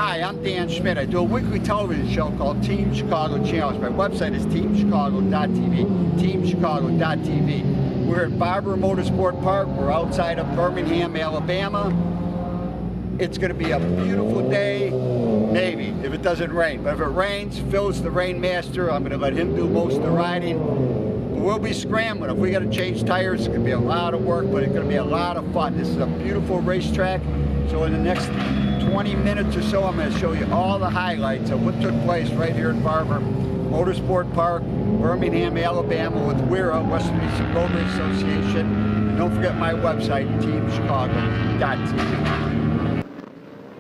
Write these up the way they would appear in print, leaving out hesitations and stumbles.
Hi, I'm Dan Schmitt. I do a weekly television show called Team Chicago Challenge. My website is teamchicago.tv, teamchicago.tv. We're at Barber Motorsports Park. We're outside of Birmingham, Alabama. It's going to be a beautiful day, maybe, if it doesn't rain. But if it rains, Phil's the rain master. I'm going to let him do most of the riding. But we'll be scrambling. If we got to change tires, it's going to be a lot of work, but it's going to be a lot of fun. This is a beautiful racetrack. So in the next 20 minutes or so, I'm going to show you all the highlights of what took place right here at Barber Motorsports Park, Birmingham, Alabama, with WERA, Western Eastern Road Race Association. And don't forget my website, teamchicago.tv.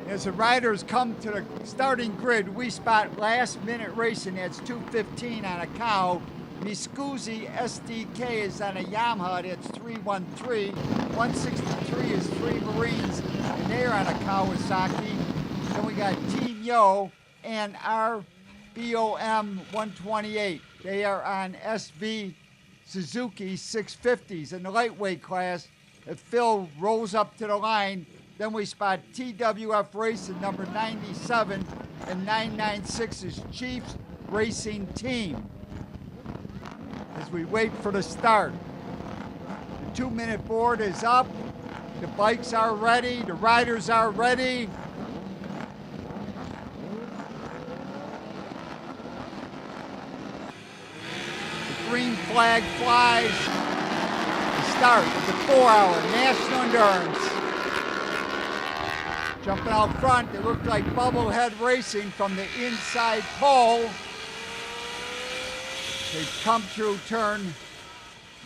As the riders come to the starting grid, we spot last-minute racing. That's 2:15 on a cow. Miscusi SDK is on a Yamaha. That's 313. 163 is Three Marines, and they're on a Kawasaki. Then we got Team Yo and our BOM 128. They are on SV Suzuki 650s in the lightweight class. If Phil rolls up to the line, then we spot TWF Racing number 97 and 996's Chiefs Racing Team. As we wait for the start, the 2-minute board is up. The bikes are ready. The riders are ready. The green flag flies. The start of the 4-hour National Endurance. Jumping out front, it looked like bubblehead racing from the inside pole. They've come through turn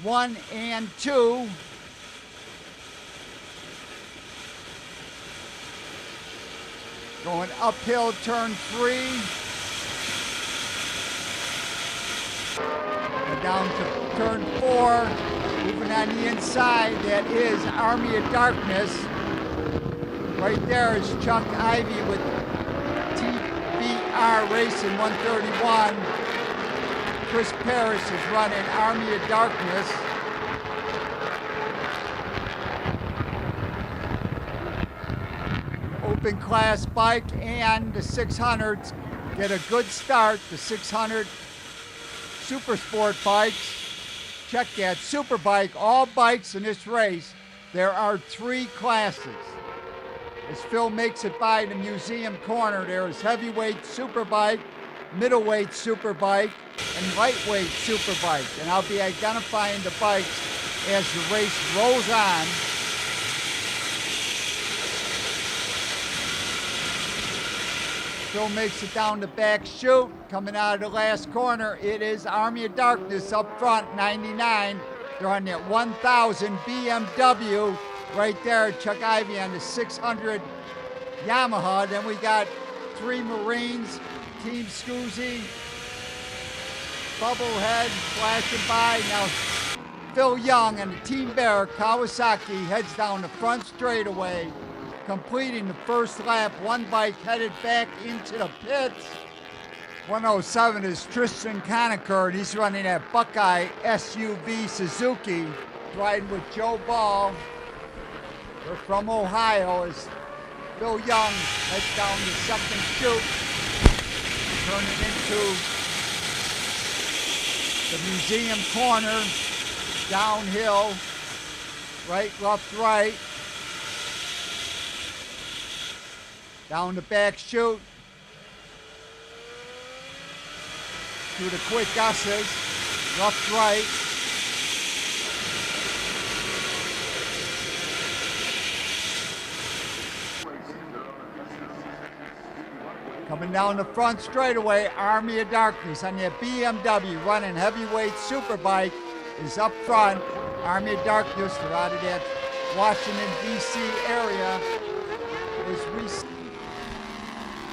1 and 2. Going uphill turn 3. And down to turn 4. Moving on the inside, that is Army of Darkness. Right there is Chuck Ivy with TEAM Racing 131. Chris Paris is running Army of Darkness. Open class bike and the 600s get a good start. The 600 Super Sport bikes. Check that, Super Bike. All bikes in this race, there are 3 classes. As Phil makes it by the museum corner, there is heavyweight Superbike, middleweight Superbike, and lightweight Superbike. And I'll be identifying the bikes as the race rolls on. Phil makes it down the back chute. Coming out of the last corner, it is Army of Darkness up front, 99. They're on that 1000 BMW. Right there, Chuck Ivy on the 600 Yamaha. Then we got Three Marines, Team Scusi, Bubblehead flashing by. Now Phil Young and the Team Bear Kawasaki heads down the front straightaway, completing the first lap. One bike headed back into the pits. 107 is Tristan Conacher, and he's running that Buckeye SUV Suzuki, riding with Joe Ball. They're from Ohio as Phil Young heads down the second chute, turning into the museum corner, downhill, right, left, right, down the back chute, through the quick S's, left, right, coming down the front straightaway, Army of Darkness on that BMW running heavyweight Superbike is up front. Army of Darkness, they're out of that Washington, D.C. area. As we see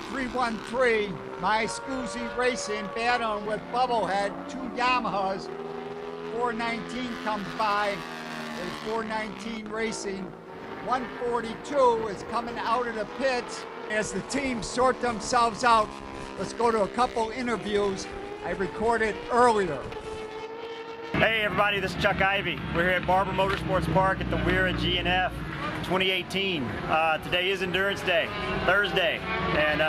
313, My Scusi Racing battling with Bubblehead, 2 Yamahas. 419 comes by. There's 419 Racing. 142 is coming out of the pits. As the teams sort themselves out, let's go to a couple interviews I recorded earlier. Hey everybody, this is Chuck Ivy. We're here at Barber Motorsports Park at the WERA G&F 2018. Today is Endurance Day, Thursday, and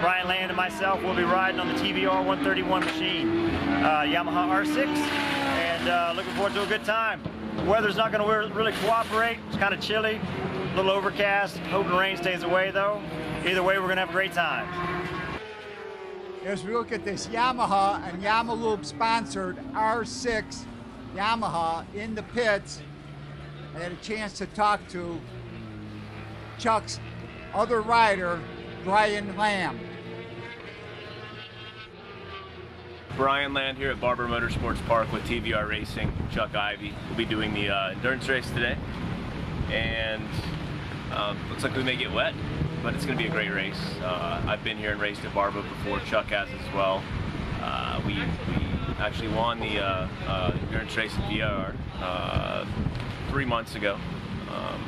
Brian Land and myself will be riding on the TBR 131 machine, Yamaha R6, and looking forward to a good time. Weather's not going to really cooperate. It's kind of chilly, a little overcast. Hoping the rain stays away though. Either way, we're going to have a great time. As we look at this Yamaha and Yamaloop sponsored R6 Yamaha in the pits, I had a chance to talk to Chuck's other rider, Brian Lamb. Brian Land here at Barber Motorsports Park with TBR Racing. Chuck Ivey will be doing the endurance race today, and looks like we may get wet, but it's going to be a great race. I've been here and raced at Barber before. Chuck has as well. We actually won the endurance race at WERA 3 months ago,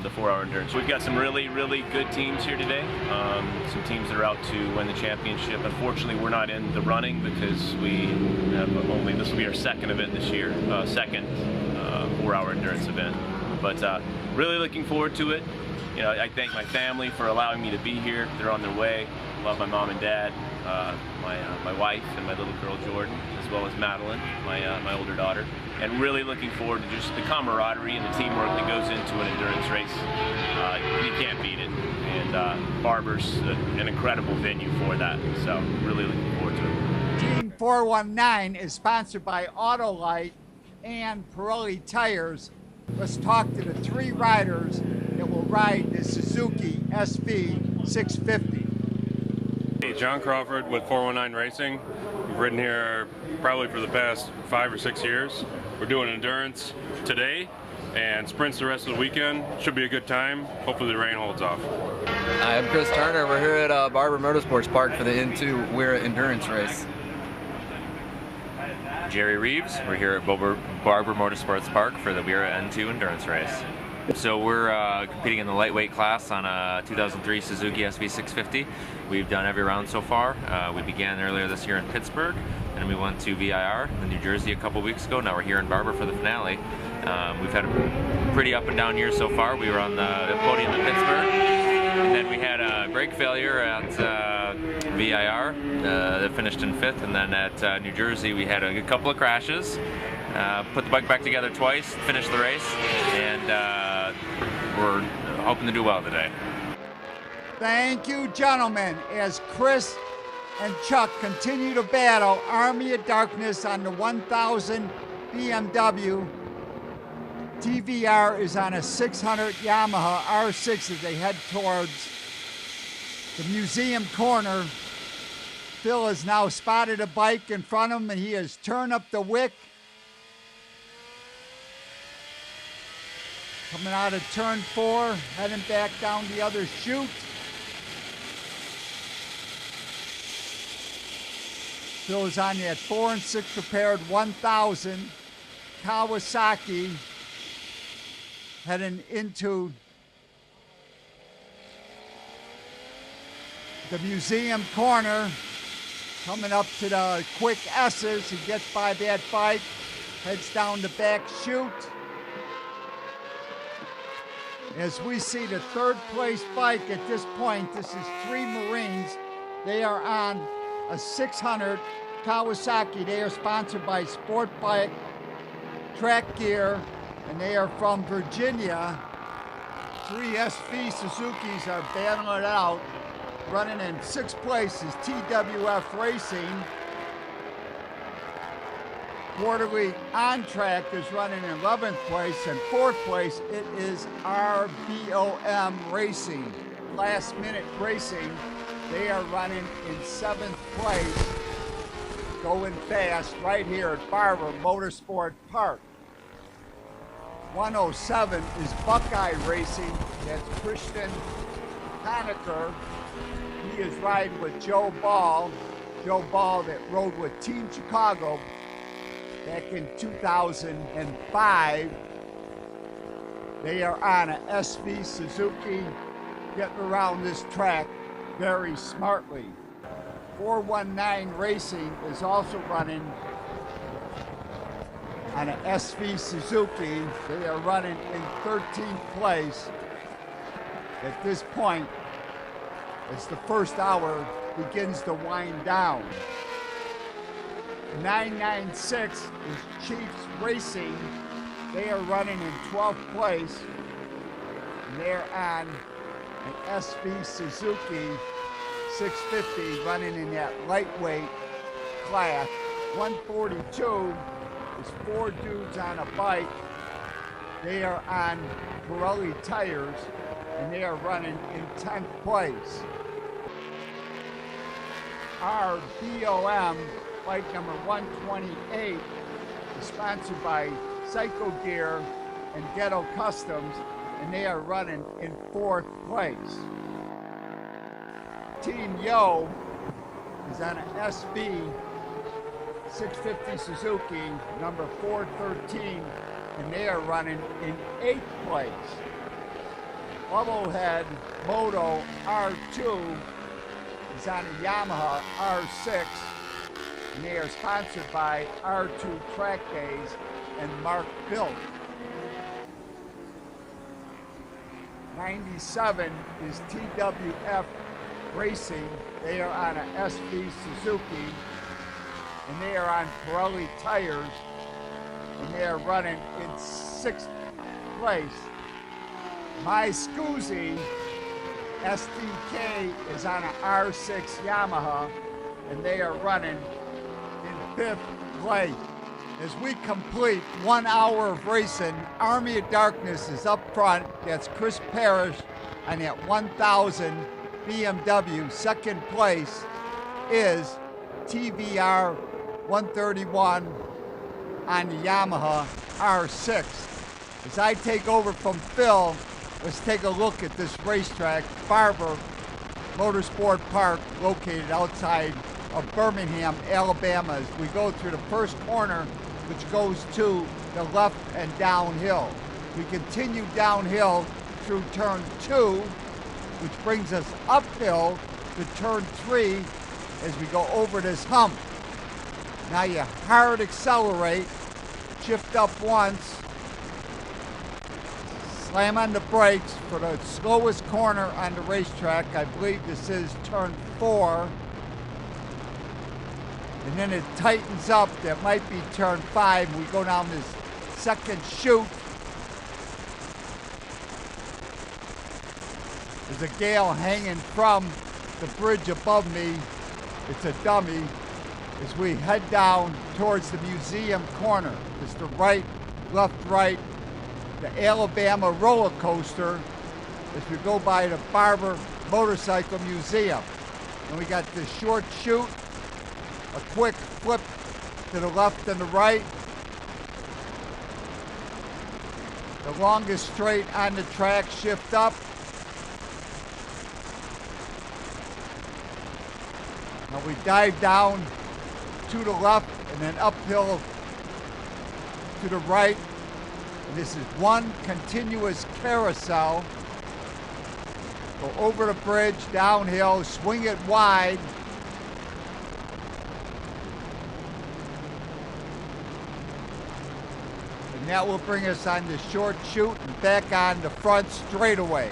the 4-hour endurance. We've got some really good teams here today. Some teams that are out to win the championship. Unfortunately, we're not in the running because we have this will be our second event this year, second 4-hour endurance event. But really looking forward to it. You know, I thank my family for allowing me to be here. They're on their way. Love my mom and dad, my wife and my little girl Jordan, as well as Madeline, my older daughter. And really looking forward to just the camaraderie and the teamwork that goes into an endurance race. You can't beat it. And Barber's an incredible venue for that. So really looking forward to it. Team 419 is sponsored by Autolite and Pirelli Tires. Let's talk to the 3 riders that will ride the Suzuki SV 650. Hey, John Crawford with 419 Racing. We've ridden here probably for the past 5 or 6 years. We're doing endurance today and sprints the rest of the weekend. Should be a good time. Hopefully the rain holds off. I'm Chris Turner. We're here at Barber Motorsports Park for the N2 WERA endurance race. Jerry Reeves. We're here at Barber Motorsports Park for the WERA N2 endurance race. So we're competing in the lightweight class on a 2003 Suzuki SV 650. We've done every round so far. We began earlier this year in Pittsburgh, and we went to VIR in New Jersey a couple weeks ago. Now we're here in Barber for the finale. We've had a pretty up and down year so far. We were on the podium in Pittsburgh, and then we had a brake failure at VIR that finished in 5th, and then at New Jersey we had a couple of crashes. Put the bike back together twice, finished the race, and we're hoping to do well today. Thank you, gentlemen, as Chris and Chuck continue to battle Army of Darkness on the 1000 BMW. TVR is on a 600 Yamaha R6 as they head towards the museum corner. Phil has now spotted a bike in front of him, and he has turned up the wick. Coming out of turn 4, heading back down the other chute. Phil is on that 4 and 6 prepared 1000 Kawasaki, heading into the museum corner. Coming up to the quick S's, he gets by that bike, heads down the back chute. As we see the 3rd place bike at this point, this is 3 Marines. They are on a 600 Kawasaki. They are sponsored by Sport Bike Track Gear, and they are from Virginia. 3 SV Suzukis are battling it out. Running in 6th place is TWF Racing. Quarterly On Track is running in 11th place, and 4th place it is RBOM Racing. Last Minute Racing, they are running in 7th place, going fast right here at Barber Motorsport Park. 107 is Buckeye Racing. That's Christian Honecker. He is riding with Joe Ball. Joe Ball that rode with Team Chicago back in 2005. They are on a SV Suzuki, getting around this track very smartly. 419 Racing is also running on an SV Suzuki. They are running in 13th place. at this point, as the first hour begins to wind down. 996 is Chiefs Racing. They are running in 12th place. And they're on an SV Suzuki 650 running in that lightweight class. 142 is 4 dudes on a bike. They are on Pirelli tires and they are running in 10th place. Our BOM bike number 128 is sponsored by Psycho Gear and Ghetto Customs, and they are running in 4th place. Team Yo is on an SB 650 Suzuki number 413, and they are running in 8th place. Bubblehead Moto R2 is on a Yamaha R6, and they are sponsored by R2 Track Days and Mark Built. 97 is TWF Racing. They are on an SV Suzuki, and they are on Pirelli tires, and they are running in 6th place. My Scusi SDK is on an R6 Yamaha, and they are running in 5th place. As we complete 1 hour of racing, Army of Darkness is up front. That's Chris Parrish on that 1000 BMW. Second place is TBR 131 on the Yamaha R6. As I take over from Phil, let's take a look at this racetrack, Barber Motorsports Park, located outside of Birmingham, Alabama. As we go through the first corner, which goes to the left and downhill. We continue downhill through turn 2, which brings us uphill to turn 3 as we go over this hump. Now you hard accelerate, shift up once, slam on the brakes for the slowest corner on the racetrack. I believe this is turn 4. And then it tightens up. That might be turn 5. We go down this second chute. There's a gale hanging from the bridge above me. It's a dummy. As we head down towards the museum corner. It's the right, left, right. The Alabama roller coaster as we go by the Barber Motorcycle Museum. And we got this short chute, a quick flip to the left and the right. The longest straight on the track, shift up. Now we dive down to the left and then uphill to the right. And this is one continuous carousel. Go over the bridge, downhill, swing it wide. And that will bring us on the short chute and back on the front straightaway.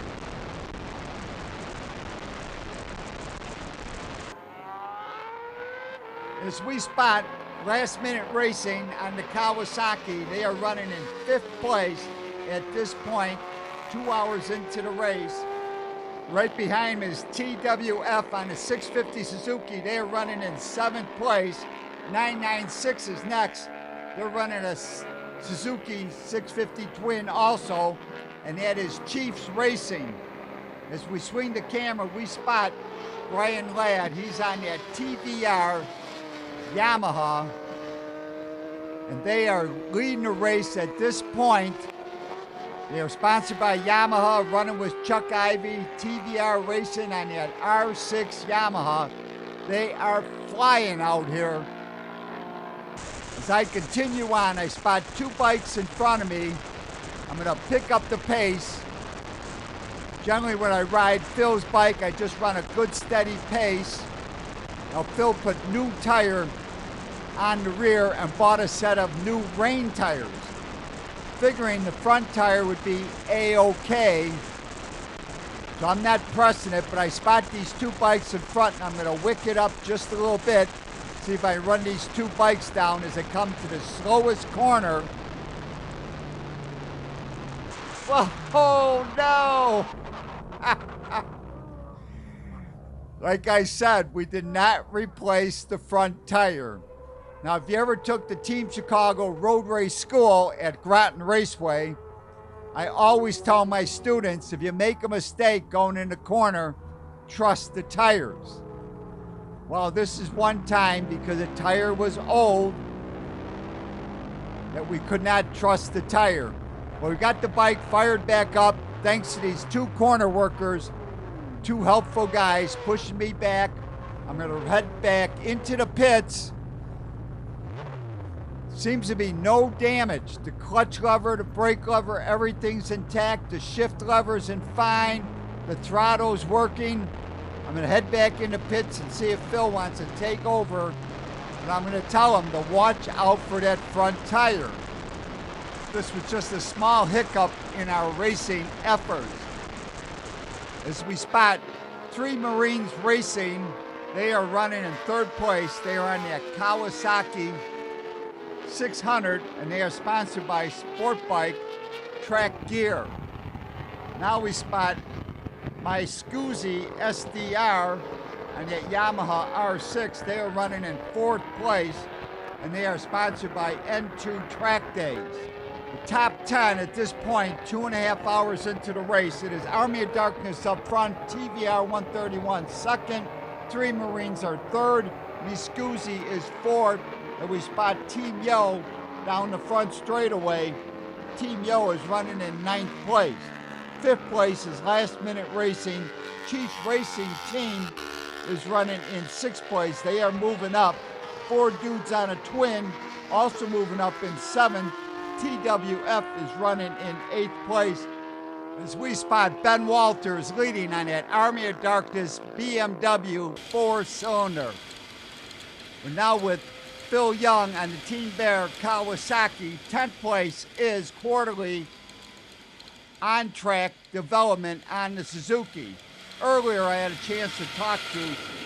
As we spot last minute racing on the Kawasaki, they are running in 5th place at this point, 2 hours into the race. Right behind him is TWF on the 650 Suzuki. They are running in 7th place. 996 is next. They're running a Suzuki 650 twin also, and that is Chiefs Racing. As we swing the camera, we spot Brian Ladd. He's on that TVR Yamaha, and they are leading the race at this point. They are sponsored by Yamaha, running with Chuck Ivy, TVR Racing on that R6 Yamaha. They are flying out here. As I continue on, I spot 2 bikes in front of me. I'm gonna pick up the pace. Generally when I ride Phil's bike, I just run a good steady pace. Now Phil put new tire on the rear and bought a set of new rain tires, figuring the front tire would be A-OK. So I'm not pressing it, but I spot these two bikes in front, and I'm going to wick it up just a little bit. See if I run these two bikes down as I come to the slowest corner. Whoa, oh no! Like I said, we did not replace the front tire. Now, if you ever took the Team Chicago road race school at Groton Raceway, I always tell my students, if you make a mistake going in the corner, trust the tires. Well, this is one time, because the tire was old, that we could not trust the tire. Well, we got the bike fired back up thanks to these two corner workers, two helpful guys pushing me back. I'm going to head back into the pits. Seems to be no damage. The clutch lever, the brake lever, everything's intact. The shift lever's in fine. The throttle's working. I'm going to head back into pits and see if Phil wants to take over. And I'm going to tell him to watch out for that front tire. This was just a small hiccup in our racing efforts. As we spot 3 Marines racing, they are running in 3rd place. They are on the Kawasaki 600, and they are sponsored by Sport Bike Track Gear. Now we spot my Scusi SDR and the Yamaha R6. They are running in 4th place, and they are sponsored by N2 Track Days. The top 10 at this point, 2.5 hours into the race. It is Army of Darkness up front, TVR 131 second, 3 Marines are 3rd, Miscusi is 4th, and we spot Team Yo down the front straightaway. Team Yo is running in 9th place. 5th place is Last Minute Racing. Chief Racing Team is running in 6th place. They are moving up. 4 Dudes on a Twin also moving up in 7th. TWF is running in 8th place. As we spot Ben Walters leading on that Army of Darkness BMW 4-cylinder. We're now with Phil Young on the Team Bear Kawasaki. 10th place is quarterly on-track development on the Suzuki. Earlier, I had a chance to talk to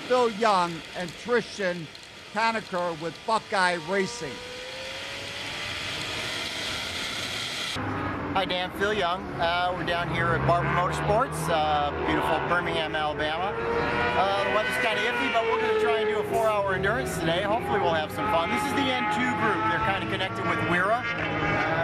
Phil Young and Tristan Conacher with Buckeye Racing. Hi Dan, Phil Young. We're down here at Barber Motorsports, beautiful Birmingham, Alabama. The weather's kind of iffy, but we're going to try and do a 4-hour endurance today. Hopefully we'll have some fun. This is the N2 group. They're kind of connected with WERA.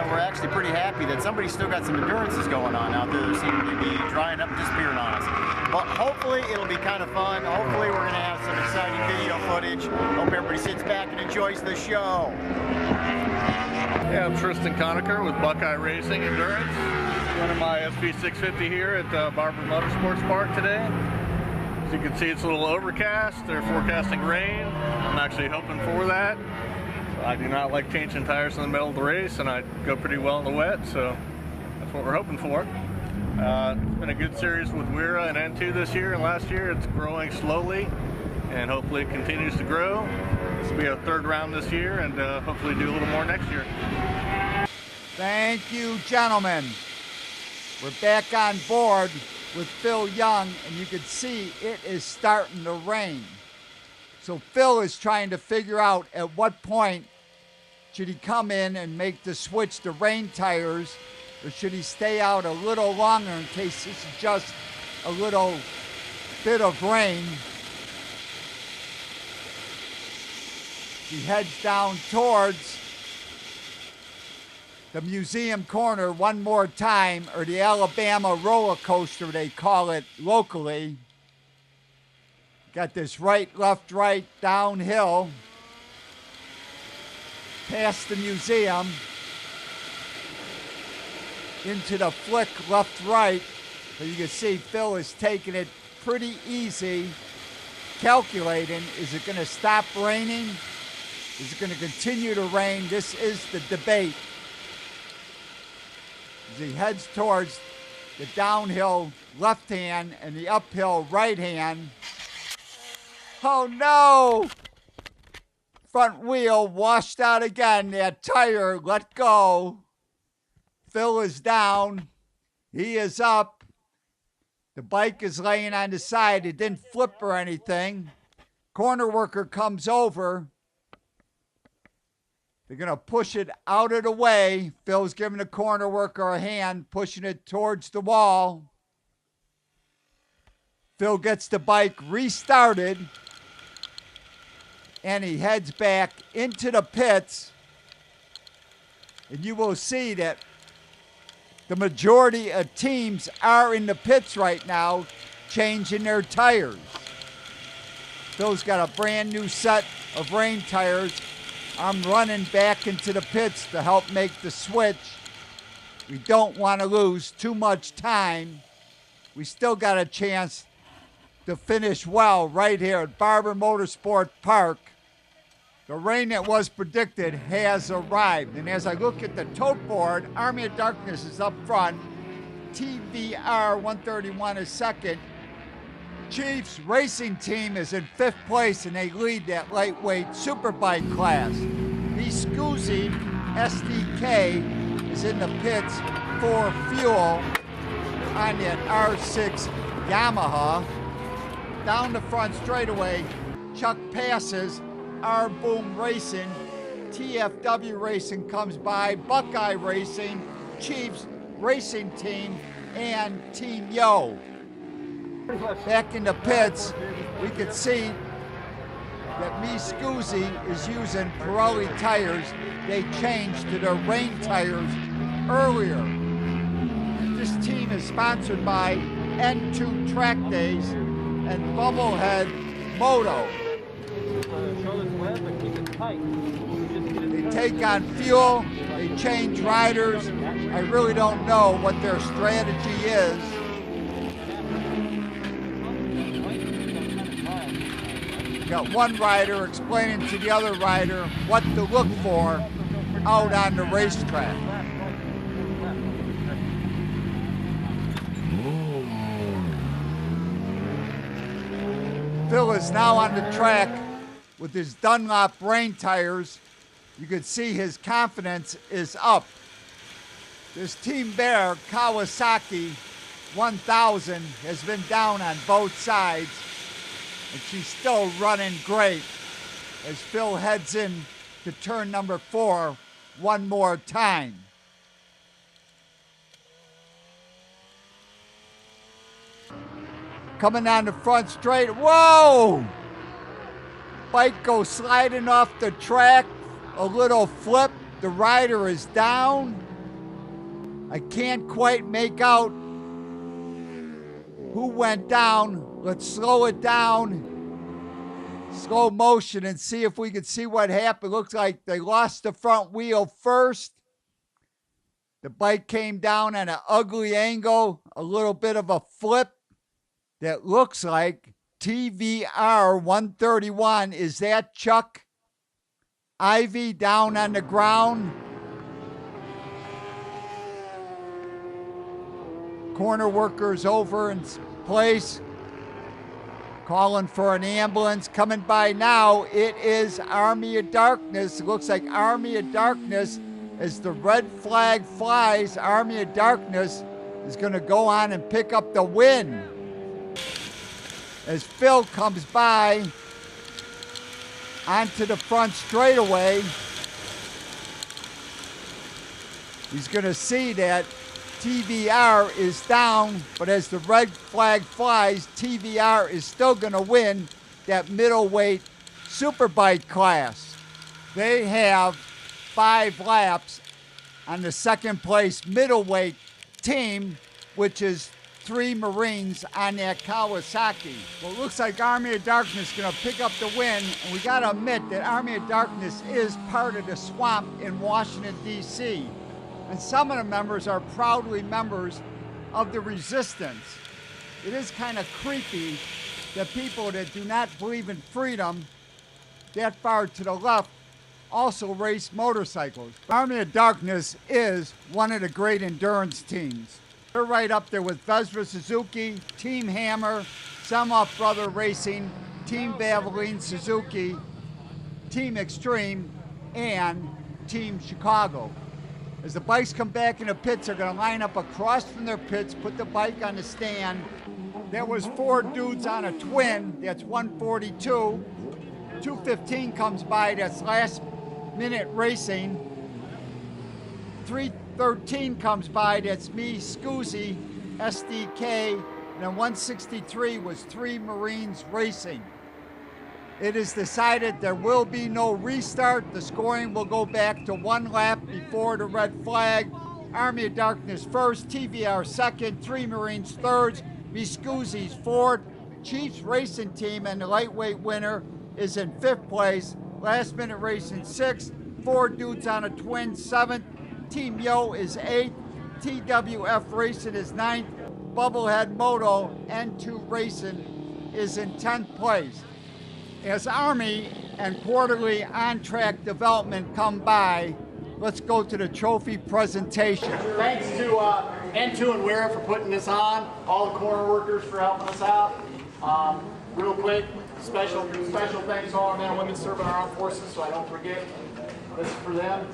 We're actually pretty happy that somebody's still got some endurances going on out there that seem to be drying up and disappearing on us. But hopefully it'll be kind of fun. Hopefully we're going to have some exciting video footage. Hope everybody sits back and enjoys the show. Yeah, I'm Tristan Conacher with Buckeye Racing Endurance. Running my SV650 here at Barber Motorsports Park today. As you can see, it's a little overcast. They're forecasting rain. I'm actually hoping for that. So I do not like changing tires in the middle of the race, and I go pretty well in the wet, so that's what we're hoping for. It's been a good series with WERA and N2 this year, and last year it's growing slowly, and hopefully it continues to grow. This will be our 3rd round this year, and hopefully do a little more next year. Thank you, gentlemen. We're back on board with Phil Young, and you can see it is starting to rain. So Phil is trying to figure out at what point should he come in and make the switch to rain tires, or should he stay out a little longer in case this is just a little bit of rain. He heads down towards the museum corner one more time, or the Alabama roller coaster, they call it locally. Got this right, left, right, downhill, past the museum, into the flick left, right. So you can see Phil is taking it pretty easy, calculating, is it gonna stop raining? Is it gonna continue to rain? This is the debate. As he heads towards the downhill left hand and the uphill right hand. Oh no! Front wheel washed out again. That tire let go. Phil is down. He is up. The bike is laying on the side. It didn't flip or anything. Corner worker comes over. They're going to push it out of the way. Phil's giving the corner worker a hand, pushing it towards the wall. Phil gets the bike restarted, and he heads back into the pits. And you will see that the majority of teams are in the pits right now, changing their tires. Phil's got a brand new set of rain tires. I'm running back into the pits to help make the switch. We don't want to lose too much time. We still got a chance to finish well right here at Barber Motorsports Park. The rain that was predicted has arrived. And as I look at the tote board, Army of Darkness is up front. TBR 131 is second. Chiefs Racing Team is in 5th place, and they lead that lightweight superbike class. Miscusi SDK is in the pits for fuel on that R6 Yamaha. Down the front straightaway, Chuck passes R Boom Racing. TFW Racing comes by, Buckeye Racing, Chiefs Racing Team, and Team Yo. Back in the pits, we could see that Miscusi is using Pirelli tires. They changed to their rain tires earlier. This team is sponsored by N2 Track Days and Bubblehead Moto. They take on fuel, they change riders. I really don't know what their strategy is. Got one rider explaining to the other rider what to look for out on the racetrack. Phil is now on the track with his Dunlop rain tires. You can see his confidence is up. This Team Bear Kawasaki 1000 has been down on both sides, and she's still running great as Phil heads in to turn number 4 one more time. Coming down the front straight, whoa! Bike goes sliding off the track, a little flip, the rider is down. I can't quite make out who went down. Let's slow it down, slow motion, and see if we can see what happened. Looks like they lost the front wheel first. The bike came down at an ugly angle, a little bit of a flip. That looks like TVR 131. Is that Chuck Ivy down on the ground? Corner workers over in place, calling for an ambulance. Coming by now, it is Army of Darkness. It looks like Army of Darkness, as the red flag flies, Army of Darkness is going to go on and pick up the win. As Phil comes by onto the front straightaway, he's going to see that TVR is down, but as the red flag flies, TVR is still going to win that middleweight superbike class. They have 5 laps on the second place middleweight team, which is 3 Marines on that Kawasaki. Well, it looks like Army of Darkness is going to pick up the win, and we got to admit that Army of Darkness is part of the swamp in Washington, D.C., and some of the members are proudly members of the resistance. It is kind of creepy that people that do not believe in freedom that far to the left also race motorcycles. Army of Darkness is one of the great endurance teams. They're right up there with Vespa Suzuki, Team Hammer, Semoff Brother Racing, Team Valvoline Suzuki, Team Extreme, and Team Chicago. As the bikes come back in the pits, they're going to line up across from their pits, put the bike on the stand, There was 4 dudes on a twin, that's 142. 215 comes by, that's last minute racing. 313 comes by, that's me, Scoozy, SDK, and then 163 was 3 Marines racing. It is decided there will be no restart. The scoring will go back to 1 lap before the red flag. Army of Darkness first, TVR second, 3 Marines thirds, Scoozy's fourth. Chiefs Racing Team and the lightweight winner is in 5th place. Last minute racing 6th, 4 dudes on a twin 7th. Team Yo is 8th. TWF Racing is 9th. Bubblehead Moto N2 Racing is in 10th place. As Army and quarterly on-track development come by, let's go to the trophy presentation. Thanks to N2 and WERA for putting this on, all the corner workers for helping us out. Real quick, special thanks to all our men and women serving our armed forces, so I don't forget. This is for them.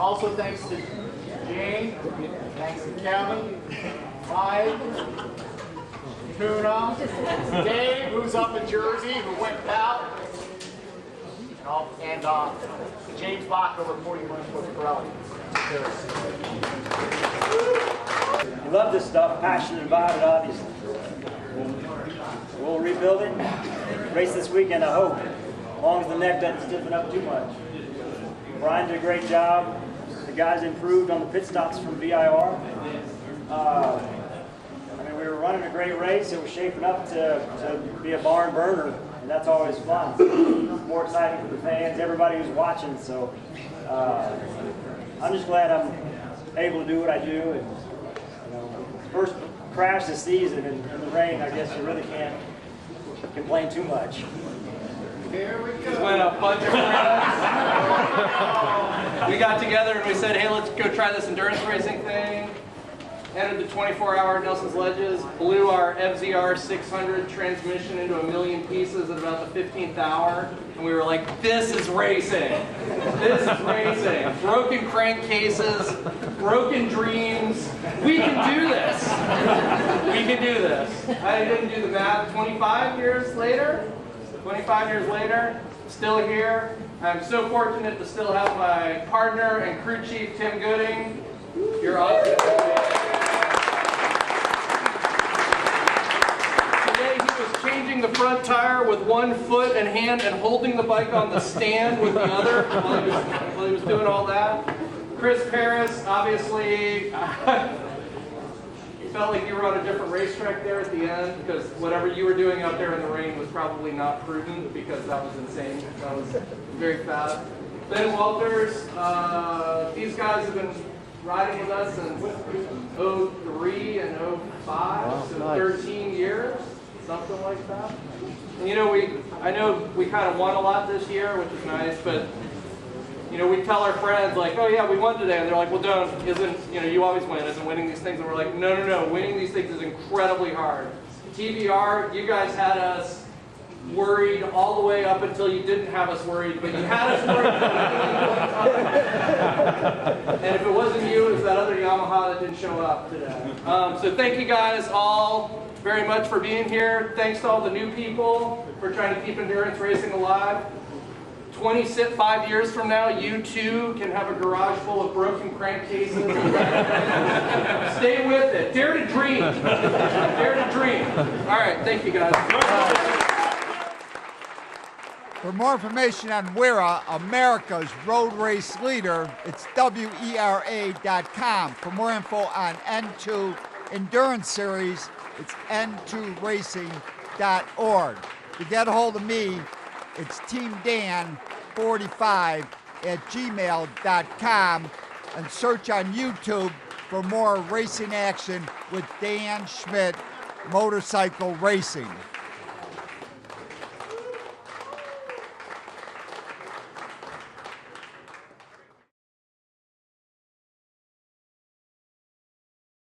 Also thanks to Jane, thanks to Kevin, Mike, Tuna, Dave, who's up in Jersey, who went out, and James Bach over 40 months with Pirelli. You love this stuff, passionate about it, obviously. We'll rebuild it, race this weekend, I hope, as long as the neck doesn't stiffen up too much. Brian did a great job. The guys improved on the pit stops from VIR. We were running a great race. It was shaping up to be a barn burner, and that's always fun. More exciting for the fans, everybody who's watching. So I'm just glad I'm able to do what I do. And first crash this season in the rain, I guess you really can't complain too much. Here we go. When a bunch of friends, we got together and we said, hey, let's go try this endurance racing thing. Entered the 24-hour Nelson's Ledges, blew our FZR 600 transmission into a million pieces at about the 15th hour, and we were like, this is racing. This is racing. Broken crankcases, broken dreams. We can do this. We can do this. I didn't do the math. 25 years later, still here. I'm so fortunate to still have my partner and crew chief, Tim Gooding. You're awesome. Changing the front tire with 1 foot and hand and holding the bike on the stand with the other while he was doing all that. Chris Paris, obviously, felt like you were on a different racetrack there at the end because whatever you were doing out there in the rain was probably not prudent because that was insane. That was very fast. Ben Walters, these guys have been riding with us since 03 and 05, so 13 years. Something like that. And, I know we kind of won a lot this year, which is nice, but we tell our friends like, oh yeah, we won today, and they're like, well, you always win, isn't winning these things? And we're like, no, winning these things is incredibly hard. TBR, you guys had us worried all the way up until you didn't have us worried, but you had us worried. And if it wasn't you, it was that other Yamaha that didn't show up today. So thank you guys all very much for being here. Thanks to all the new people for trying to keep endurance racing alive. 25 years from now, you too can have a garage full of broken crankcases. Stay with it. Dare to dream. Dare to dream. All right, thank you guys. For more information on WERA, America's road race leader, it's WERA.com. For more info on N2 Endurance Series, it's n2racing.org. To get a hold of me, it's teamdan45@gmail.com and search on YouTube for more racing action with Dan Schmitt Motorcycle Racing.